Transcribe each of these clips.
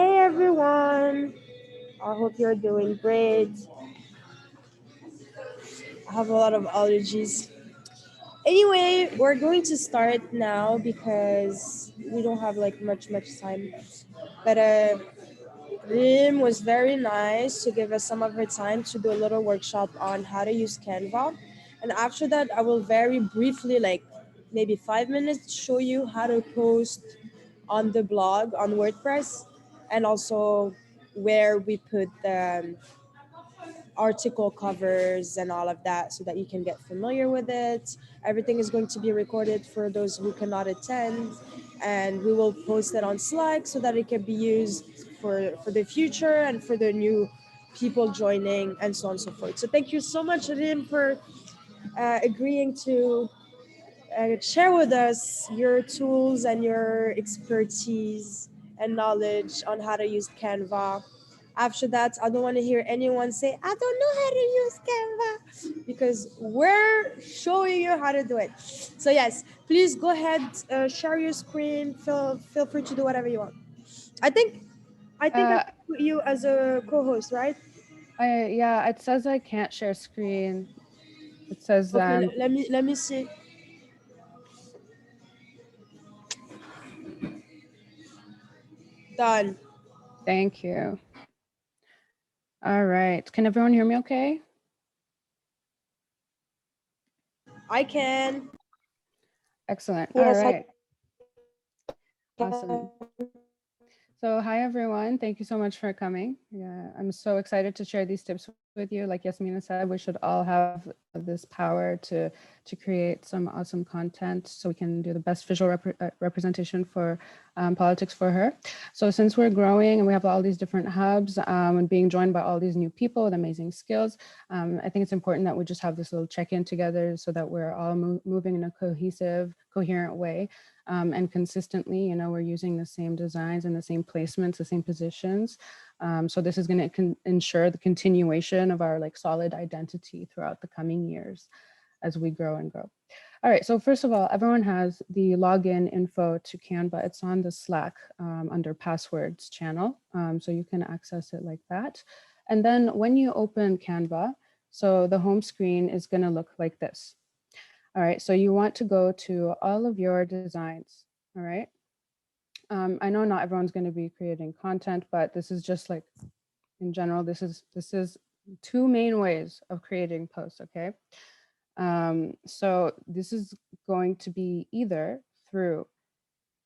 Hey everyone, I hope you're doing great. I have a lot of allergies. Anyway, we're going to start now because we don't have like much time. But Rim was very nice to give us some of her time to do a little workshop on how to use Canva. And after that, I will very briefly, like maybe 5 minutes, show you how to post on the blog on WordPress and also where we put the article covers and all of that so that you can get familiar with it. Everything is going to be recorded for those who cannot attend, and we will post it on Slack so that it can be used for the future and for the new people joining and so on and so forth. So thank you so much, Rim, for agreeing to share with us your tools and your expertise and knowledge on how to use Canva. After that, I don't want to hear anyone say, I don't know how to use Canva, because we're showing you how to do it. So yes, please go ahead, share your screen, feel free to do whatever you want. I think I Uh, put you as a co-host, right? yeah, it says I can't share screen. It says Okay, let me see. Done. thank you. All right. Can everyone hear me okay? I can. Excellent. All Yes, I right. can. Awesome. So, hi everyone. Thank you so much for coming. Yeah, I'm so excited to share these tips with you. Like Yasmina said, we should all have this power to create some awesome content so we can do the best visual representation for politics for her. So, since we're growing and we have all these different hubs and being joined by all these new people with amazing skills, I think it's important that we just have this little check-in together so that we're all moving in a cohesive, coherent way. And consistently, we're using the same designs and the same placements, the same positions. So this is going to ensure the continuation of our like solid identity throughout the coming years as we grow and grow. All right, so first of all, everyone has the login info to Canva. It's on the Slack under passwords channel. So you can access it like that. And then when you open Canva, so the home screen is going to look like this. All right, so you want to go to all of your designs, all right? I know not everyone's going to be creating content, but this is just like in general, this is two main ways of creating posts, okay? So this is going to be either through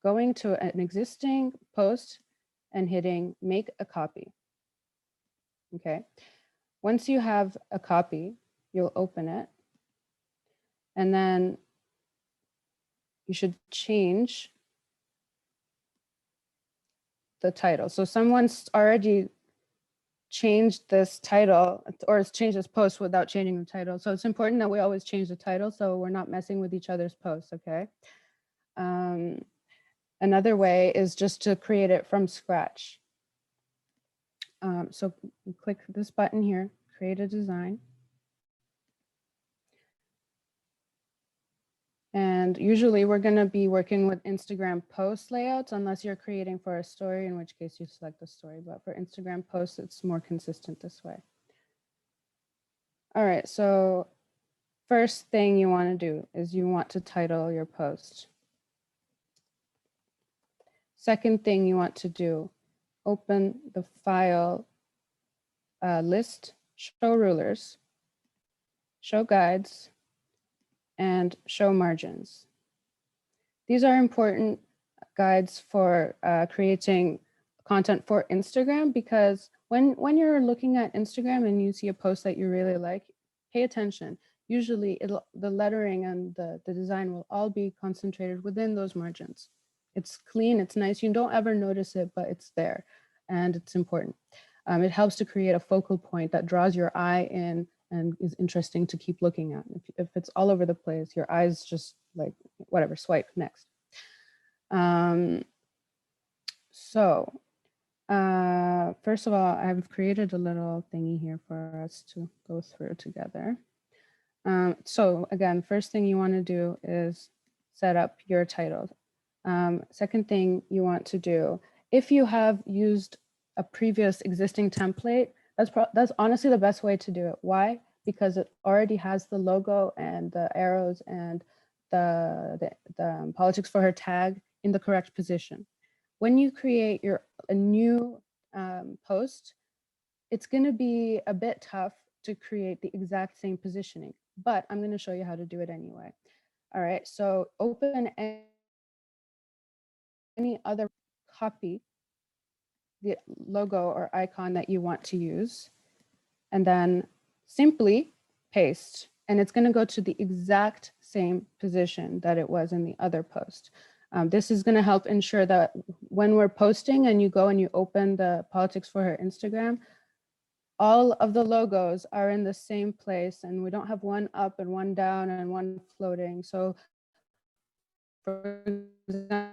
going to an existing post and hitting make a copy, okay? Once you have a copy, you'll open it, and then you should change the title. So someone's already changed this title or has changed this post without changing the title. So it's important that we always change the title so we're not messing with each other's posts, okay? Another way is just to create it from scratch. So you click this button here, create a design. And usually we're going to be working with Instagram post layouts unless you're creating for a story, in which case you select the story. But for Instagram posts, it's more consistent this way. All right, so first thing you want to do is you want to title your post. Second thing you want to do, open the file list, show rulers, show guides, and show margins. These are important guides for creating content for Instagram, because when you're looking at Instagram and you see a post that you really like, pay attention. Usually the lettering and the design will all be concentrated within those margins. It's clean, it's nice. You don't ever notice it, but it's there and it's important. It helps to create a focal point that draws your eye in and is interesting to keep looking at. If it's all over the place, your eyes just like, whatever, swipe next. So first of all, I've created a little thingy here for us to go through together. So again, first thing you want to do is set up your title. Second thing you want to do, if you have used a previous existing template, that's honestly the best way to do it. Why? Because it already has the logo and the arrows and the politics for her tag in the correct position. When you create a new post, it's going to be a bit tough to create the exact same positioning, but I'm going to show you how to do it anyway. All right, so open any other, copy the logo or icon that you want to use, and then simply paste. And it's going to go to the exact same position that it was in the other post. This is going to help ensure that when we're posting and you go and you open the politics for her Instagram, all of the logos are in the same place and we don't have one up and one down and one floating. So for example,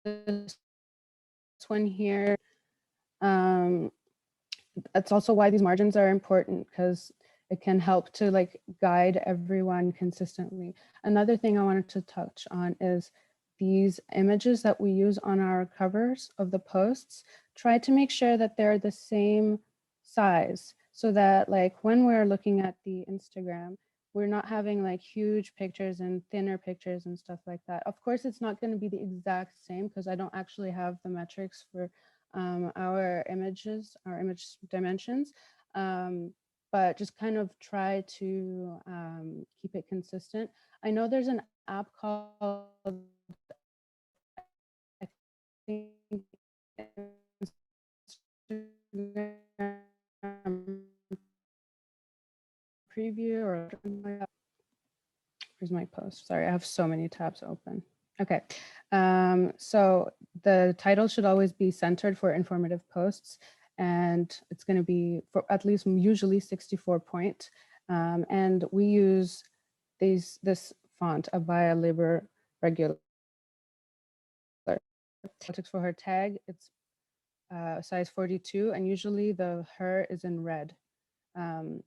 this one here, that's also why these margins are important, because it can help to like guide everyone consistently. Another thing I wanted to touch on is these images that we use on our covers of the posts. Try to make sure that they're the same size so that like when we're looking at the Instagram, we're not having like huge pictures and thinner pictures and stuff like that. Of course, it's not going to be the exact same because I don't actually have the metrics for our images, our image dimensions, but just kind of try to keep it consistent. I know there's an app called, I think, Instagram preview or where's my post? Sorry, I have so many tabs open. Okay, so the title should always be centered for informative posts, and it's going to be for at least usually 64 point. And we use this font, Abaya Liber Regular. Politics for her tag, it's size 42, and usually the her is in red. To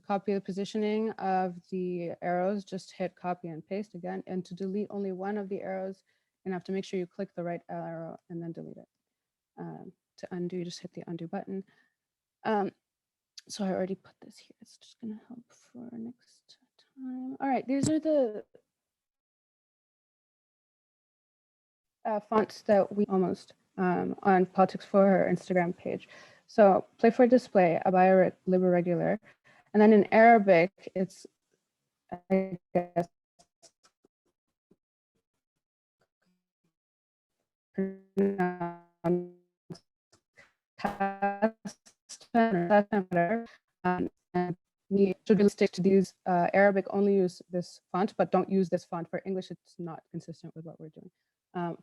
copy the positioning of the arrows, just hit copy and paste again. And to delete only one of the arrows, you're gonna have to make sure you click the right arrow and then delete it. To undo, just hit the undo button. So I already put this here. It's just gonna help for next time. All right, these are the fonts that we almost on politics for her Instagram page. So play for display, Abaya Liber Regular. And then in Arabic, it's, I guess, and we should really stick to these. Arabic only use this font, but don't use this font. For English, it's not consistent with what we're doing.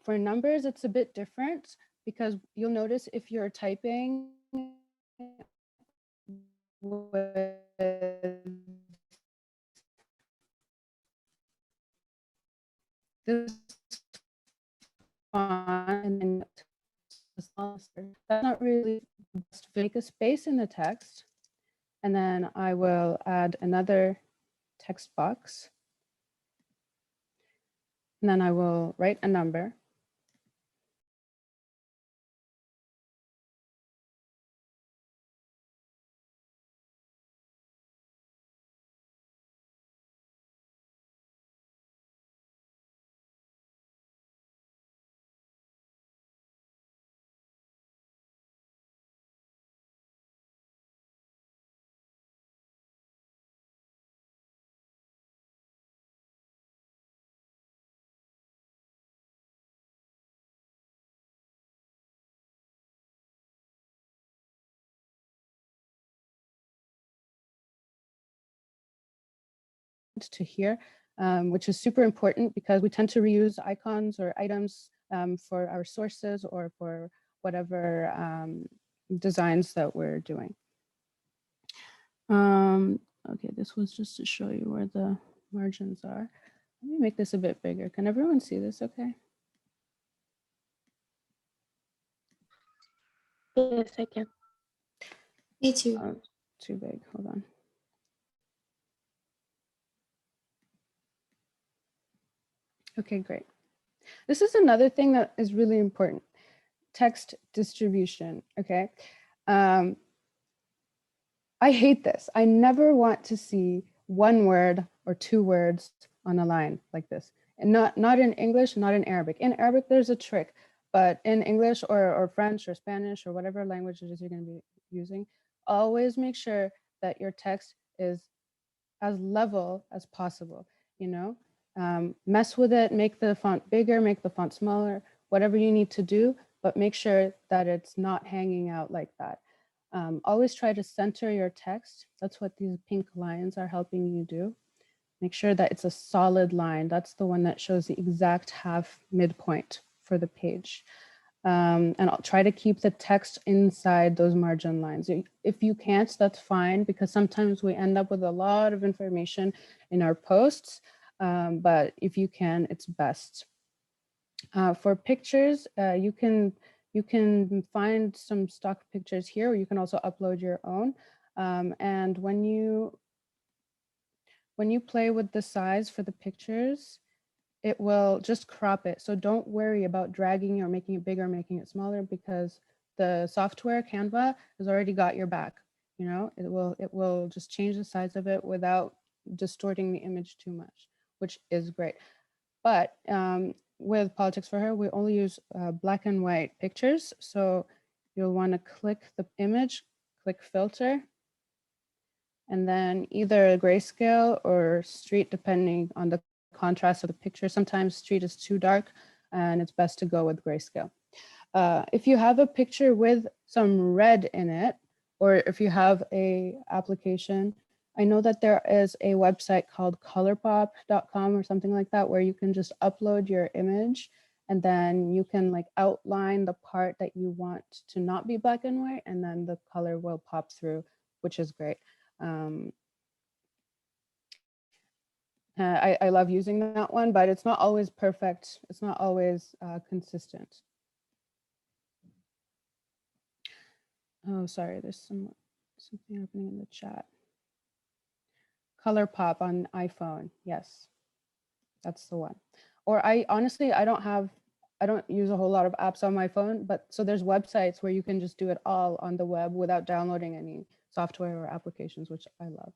For numbers, it's a bit different because you'll notice if you're typing with this font and then that's not really best. Make a space in the text, and then I will add another text box, and then I will write a number. To here, which is super important because we tend to reuse icons or items for our sources or for whatever designs that we're doing. Okay, this was just to show you where the margins are. Let me make this a bit bigger. Can everyone see this okay? Yes, I can. Me too. Too big, hold on. Okay, great. This is another thing that is really important. text distribution, okay? I hate this. I never want to see one word or two words on a line like this. And not in English, not in Arabic. In Arabic, there's a trick, but in English or French or Spanish or whatever language it is you're going to be using, always make sure that your text is as level as possible, you know? Mess with it, make the font bigger, make the font smaller, whatever you need to do, but make sure that it's not hanging out like that. Always try to center your text. That's what these pink lines are helping you do. Make sure that it's a solid line. That's the one that shows the exact half midpoint for the page. And I'll try to keep the text inside those margin lines. If you can't, that's fine, because sometimes we end up with a lot of information in our posts, but if you can, it's best. For pictures, you can find some stock pictures here, or you can also upload your own. And when you play with the size for the pictures, it will just crop it. So don't worry about dragging or making it bigger, making it smaller, because the software Canva has already got your back. You know, it will just change the size of it without distorting the image too much, which is great. But with Politics for Her, we only use black and white pictures. So you'll want to click the image, click filter, and then either grayscale or street, depending on the contrast of the picture. Sometimes street is too dark and it's best to go with grayscale. If you have a picture with some red in it, or if you have a application, I know that there is a website called colorpop.com or something like that, where you can just upload your image and then you can like outline the part that you want to not be black and white, and then the color will pop through, which is great. I love using that one, but it's not always perfect. It's not always consistent. Oh, sorry, there's something happening in the chat. ColourPop on iPhone, yes, that's the one. Or I don't use a whole lot of apps on my phone, but so there's websites where you can just do it all on the web without downloading any software or applications, which I love.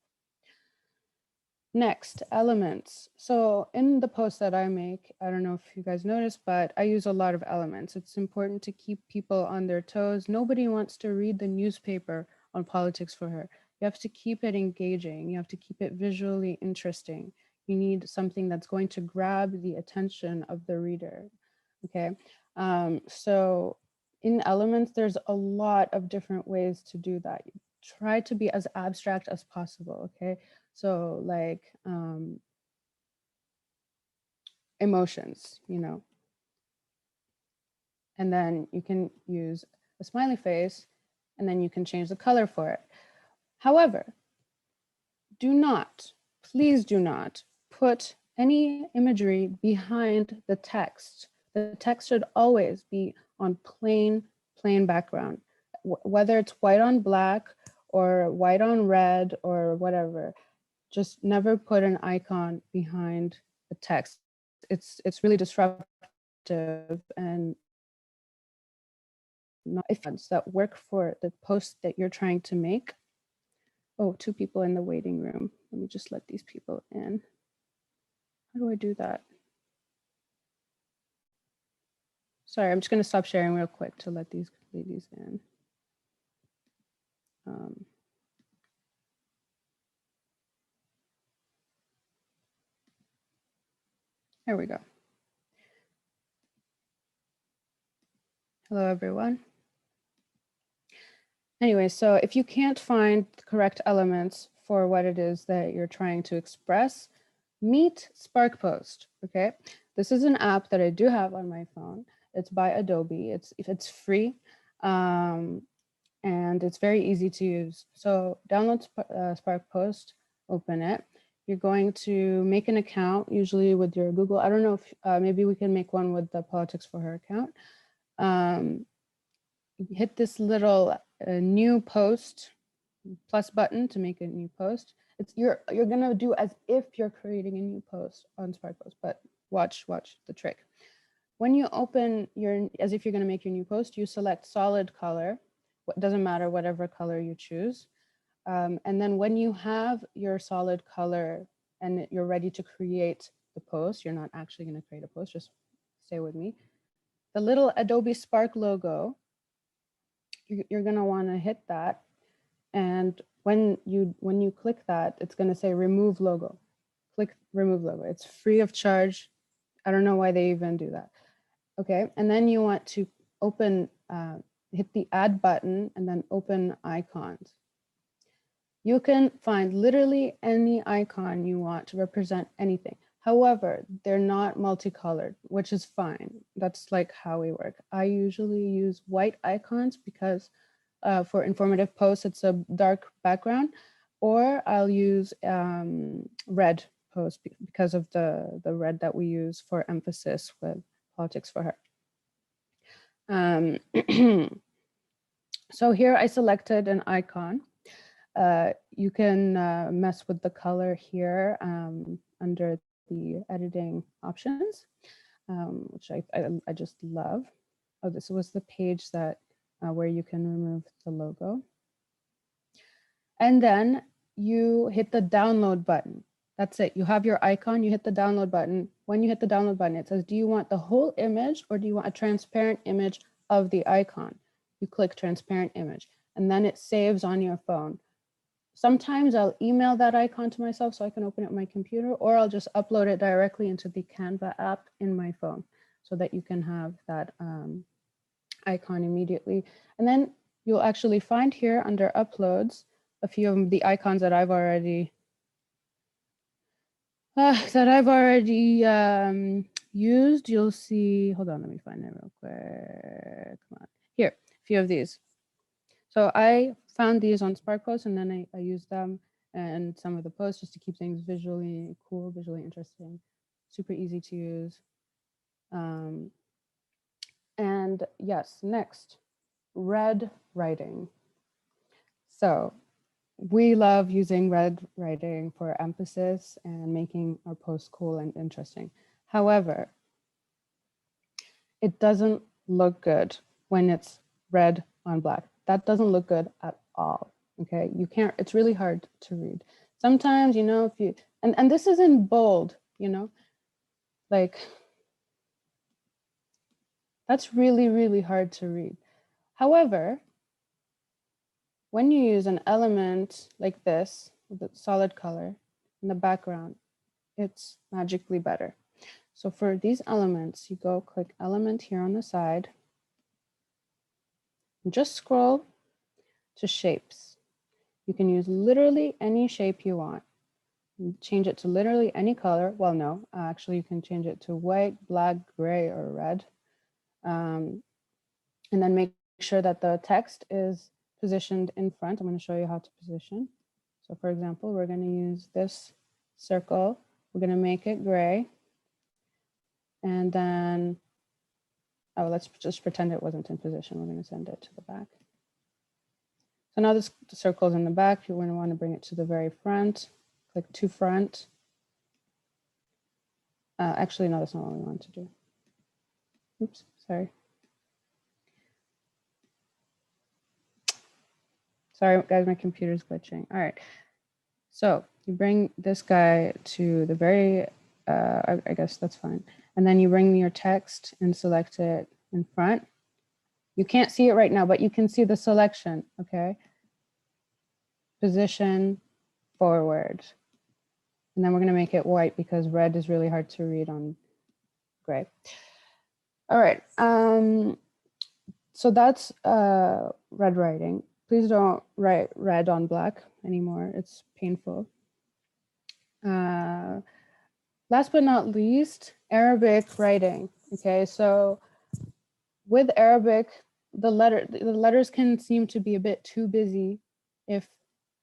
Next, elements. So in the posts that I make, I don't know if you guys noticed, but I use a lot of elements. It's important to keep people on their toes. Nobody wants to read the newspaper on Politics for Her. You have to keep it engaging. You have to keep it visually interesting. You need something that's going to grab the attention of the reader, okay? So in elements, there's a lot of different ways to do that. Try to be as abstract as possible, okay? So like emotions, you know, and then you can use a smiley face and then you can change the color for it. However, please do not put any imagery behind the text. The text should always be on plain background, whether it's white on black or white on red or whatever. Just never put an icon behind the text. It's really disruptive and not effects that work for the post that you're trying to make. Oh, 2 people in the waiting room. Let me just let these people in. How do I do that? Sorry, I'm just going to stop sharing real quick to let these ladies in. There we go. Hello, everyone. Anyway, so if you can't find the correct elements for what it is that you're trying to express, meet SparkPost, okay? This is an app that I do have on my phone. It's by Adobe. It's free, and it's very easy to use. So download SparkPost, open it. You're going to make an account, usually with your Google. I don't know if maybe we can make one with the Politics for Her account. Hit this little new post plus button to make a new post. You're gonna do as if you're creating a new post on SparkPost, but watch the trick. when you open as if you're going to make your new post, you select solid color. What doesn't matter, whatever color you choose. And then when you have your solid color and you're ready to create the post, you're not actually going to create a post, just stay with me. The little Adobe Spark logo, you're going to want to hit that. And when you click that, it's going to say remove logo. Click remove logo. It's free of charge. I don't know why they even do that. Okay, and then you want to open, hit the add button and then open icons. You can find literally any icon you want to represent anything. However, they're not multicolored, which is fine. That's like how we work. I usually use white icons because for informative posts, it's a dark background, or I'll use red posts because of the red that we use for emphasis with politics for her. So here I selected an icon. You can mess with the color here under the editing options, which I just love. Oh, this was the page that where you can remove the logo. And then you hit the download button. That's it. You have your icon, you hit the download button. When you hit the download button, it says, do you want the whole image or do you want a transparent image of the icon? You click transparent image and then it saves on your phone. Sometimes I'll email that icon to myself so I can open it on my computer, or I'll just upload it directly into the Canva app in my phone so that you can have that icon immediately. And then you'll actually find here under uploads a few of the icons that I've already used. You'll see, hold on, let me find it real quick. Come on, here, a few of these. So I found these on Spark Posts and then I used them and some of the posts just to keep things visually cool, visually interesting, super easy to use. And yes, next, red writing. So we love using red writing for emphasis and making our posts cool and interesting. However, it doesn't look good when it's red on black. That doesn't look good at all. Okay, you can't, it's really hard to read. Sometimes, you know, if you, and this is in bold, you know, like that's really, really hard to read. However, when you use an element like this, with a solid color in the background, it's magically better. So for these elements, you go click element here on the side, and just scroll to shapes. You can use literally any shape you want. Change it to literally any color. Well, no, actually you can change it to white, black, gray, or red. And then make sure that the text is positioned in front. I'm going to show you how to position. So for example, we're going to use this circle. We're going to make it gray. And then, oh, let's just pretend it wasn't in position. We're going to send it to the back. So now the circle's in the back. You're going to want to bring it to the very front. Click to front. Actually, no, that's not what we want to do. Oops, sorry. Sorry, guys, my computer's glitching. All right. So you bring this guy to the very, I guess that's fine. And then you bring your text and select it in front. You can't see it right now, but you can see the selection, okay? Position, forward. And then we're gonna make it white because red is really hard to read on gray. All right, so that's red writing. Please don't write red on black anymore, it's painful. Last but not least, Arabic writing. Okay, so with Arabic, the letters can seem to be a bit too busy if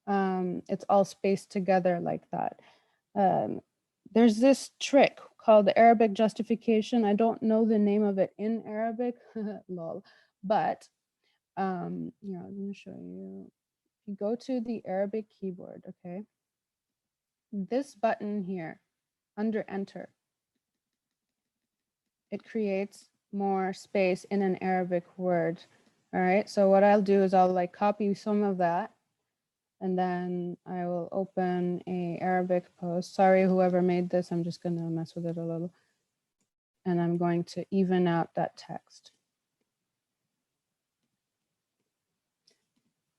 it's all spaced together like that. There's this trick called the Arabic justification. I don't know the name of it in Arabic, lol, but yeah, I'm gonna show you. If you go to the Arabic keyboard, okay, this button here under enter, it creates more space in an Arabic word. All right, so what I'll do is I'll like copy some of that, and then I will open a Arabic post. Sorry, whoever made this, I'm just gonna mess with it a little. And I'm going to even out that text.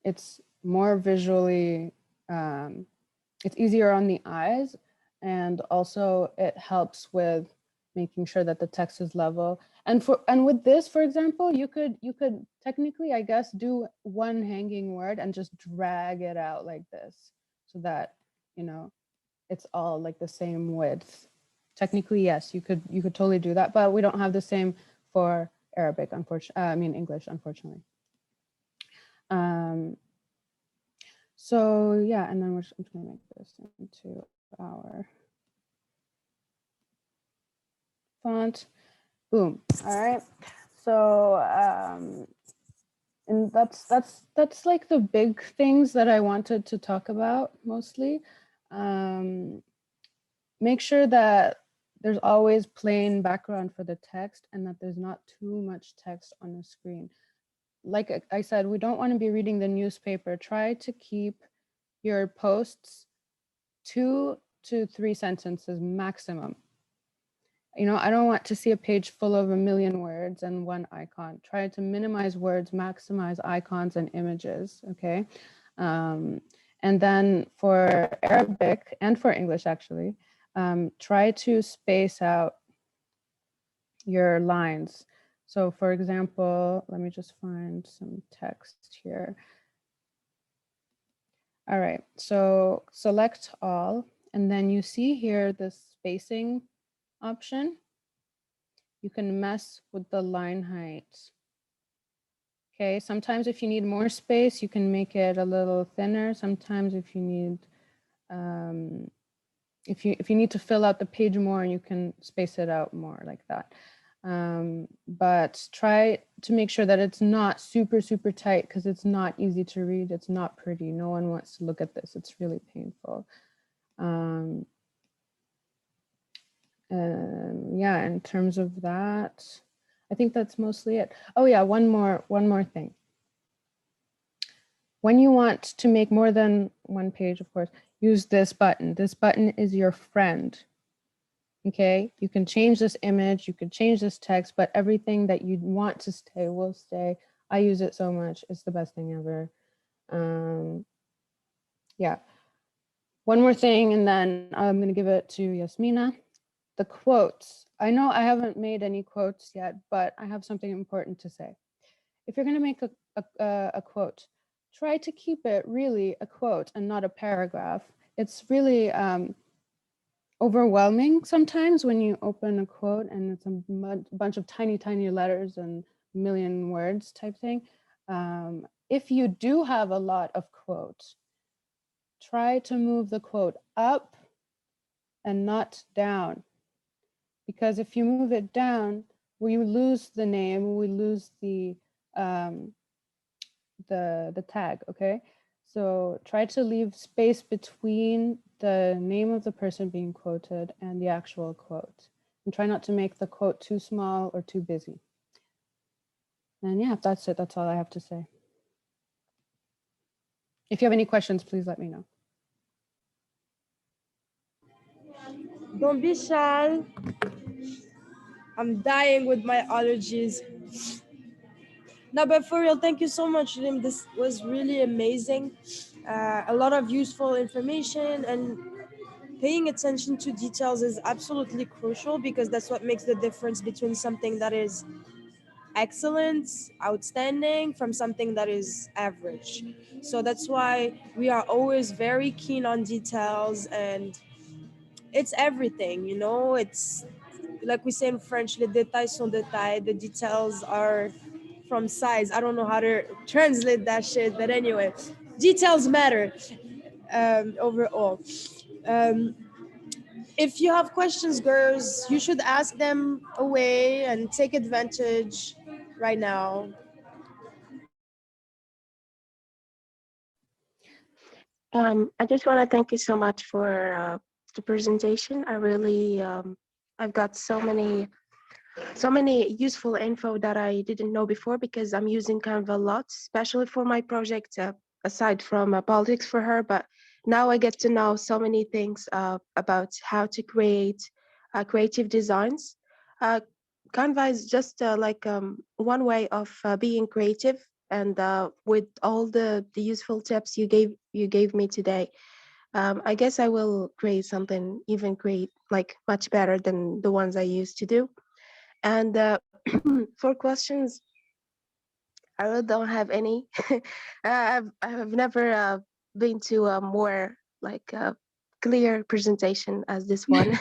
It's more visually, it's easier on the eyes, and also it helps with making sure that the text is level. And with this, for example, you could technically, I guess, do one hanging word and just drag it out like this, so that, you know, it's all like the same width. Technically, yes, you could totally do that, but we don't have the same for Arabic, unfortunately. I mean English, unfortunately. So yeah, and then I'm just gonna make this into our font. Boom. All right. So and that's like the big things that I wanted to talk about mostly. Make sure that there's always plain background for the text and that there's not too much text on the screen. Like I said, we don't want to be reading the newspaper. Try to keep your posts 2 to 3 sentences maximum. You know, I don't want to see a page full of 1,000,000 words and one icon. Try to minimize words, maximize icons and images, okay? And then for Arabic and for English, actually, try to space out your lines. So for example, let me just find some text here. All right, so select all, and then you see here the spacing option. You can mess with the line height. Okay, sometimes if you need more space, you can make it a little thinner. Sometimes if you need, if you need to fill out the page more, you can space it out more like that. But try to make sure that it's not super, super tight, because it's not easy to read. It's not pretty. No one wants to look at this. It's really painful. Yeah, in terms of that, I think that's mostly it. Oh yeah, one more thing. When you want to make more than one page, of course, use this button. This button is your friend. Okay, you can change this image, you can change this text, but everything that you want to stay will stay. I use it so much. It's the best thing ever. Yeah. One more thing, and then I'm going to give it to Yasmina. The quotes. I know I haven't made any quotes yet, but I have something important to say. If you're going to make a quote, try to keep it really a quote and not a paragraph. It's really overwhelming sometimes when you open a quote and it's a bunch of tiny, tiny letters and 1,000,000 words type thing. If you do have a lot of quotes, try to move the quote up and not down. Because if you move it down, we lose the name, we lose the tag, okay? So try to leave space between the name of the person being quoted and the actual quote. And try not to make the quote too small or too busy. And yeah, that's it. That's all I have to say. If you have any questions, please let me know. Don't be shy. I'm dying with my allergies. No, but for real, thank you so much, Rim. This was really amazing. A lot of useful information, and paying attention to details is absolutely crucial, because that's what makes the difference between something that is excellent, outstanding, from something that is average. So that's why we are always very keen on details, and it's everything, you know. It's like we say in French, les détails sont détails. The details are from size. I don't know how to translate that shit, but anyway, details matter overall. Um, if you have questions, girls, you should ask them away and take advantage right now. I just want to thank you so much for the presentation. I really, I've got so many so many useful info that I didn't know before, because I'm using Canva a lot, especially for my project, aside from politics for her. But now I get to know so many things about how to create creative designs. Uh, Canva is just like one way of being creative, and with all the useful tips you gave me today, I guess I will create something even like much better than the ones I used to do. And for questions, I really don't have any. I've never been to a more like clear presentation as this one.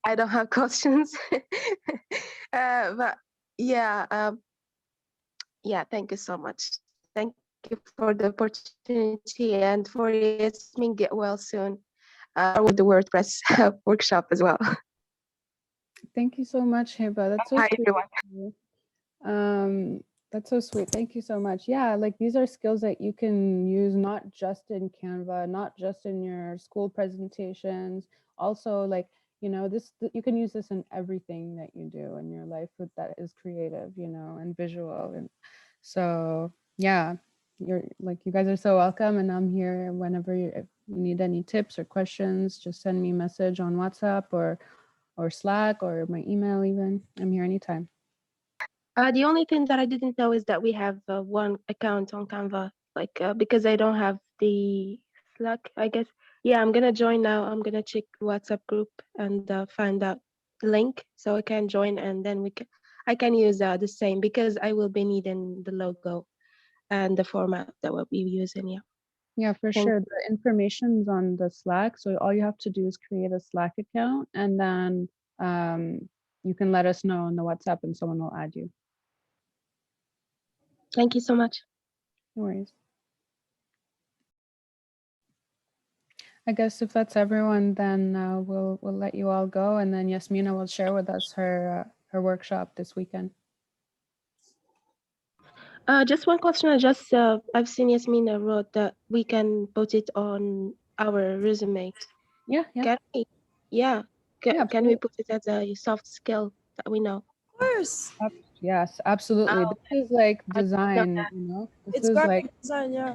I don't have questions. But yeah, yeah. Thank you so much. Thank you for the opportunity, and for Yasmin, get well soon. With the WordPress workshop as well. Thank you so much, Hiba. That's so Hi sweet. everyone. That's so sweet. Thank you so much. Yeah, like these are skills that you can use not just in Canva, not just in your school presentations. Also, like, you know, you can use this in everything that you do in your life that is creative, you know, and visual. And so, yeah, you guys are so welcome, and I'm here whenever if you need any tips or questions. Just send me a message on WhatsApp or Slack or my email. Even I'm here anytime. The only thing that I didn't know is that we have one account on Canva, like because I don't have the Slack, I guess. Yeah, I'm gonna join now. I'm gonna check WhatsApp group and find out the link so I can join, and then I can use the same, because I will be needing the logo and the format that we'll be using. Yeah. Yeah, for Thank sure. The information's on the Slack. So all you have to do is create a Slack account, and then you can let us know on the WhatsApp and someone will add you. Thank you so much. No worries. I guess if that's everyone, then we'll let you all go, and then Yasmina will share with us her workshop this weekend. Just one question. I've seen Yasmina wrote that we can put it on our resume. Yeah, yeah. Can we? Yeah. Yeah, Can we put it as a soft skill that we know? Of course. yes, absolutely. Oh, This is like I didn't know design, that. you know. This It's is like graphic design, yeah.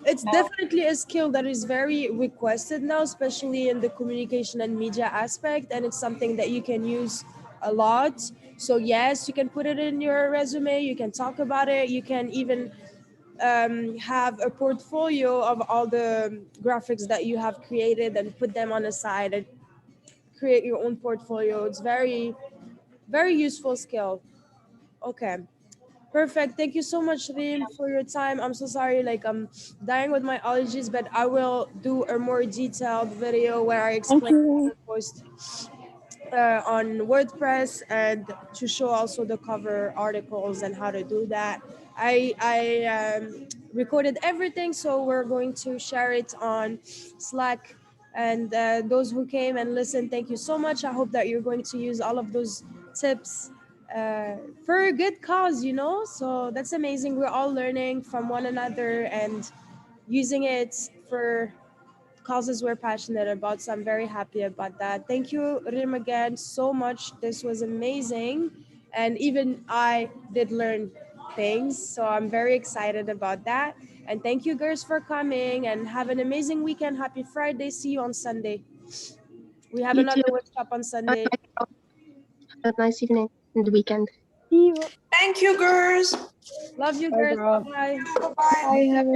It's definitely a skill that is very requested now, especially in the communication and media aspect, and it's something that you can use a lot. So yes, you can put it in your resume, you can talk about it, you can even have a portfolio of all the graphics that you have created and put them on the side and create your own portfolio. It's very useful skill. Okay. Perfect. Thank you so much, Reem, for your time. I'm so sorry, like I'm dying with my allergies, but I will do a more detailed video where I Thank explain you. the post on WordPress and to show also the cover articles and how to do that. I recorded everything, so we're going to share it on Slack. And those who came and listened, thank you so much. I hope that you're going to use all of those tips for a good cause, you know? So that's amazing. We're all learning from one another and using it for causes we're passionate about. So I'm very happy about that. Thank you, Rim, again so much. This was amazing. And even I did learn things. So I'm very excited about that. And thank you, girls, for coming and have an amazing weekend. Happy Friday. See you on Sunday. We have You too. another workshop on Sunday. Have a nice evening and weekend. See you. Thank you, girls. Love you, bye, girls. girl. Bye bye. Bye-bye. Bye. Have a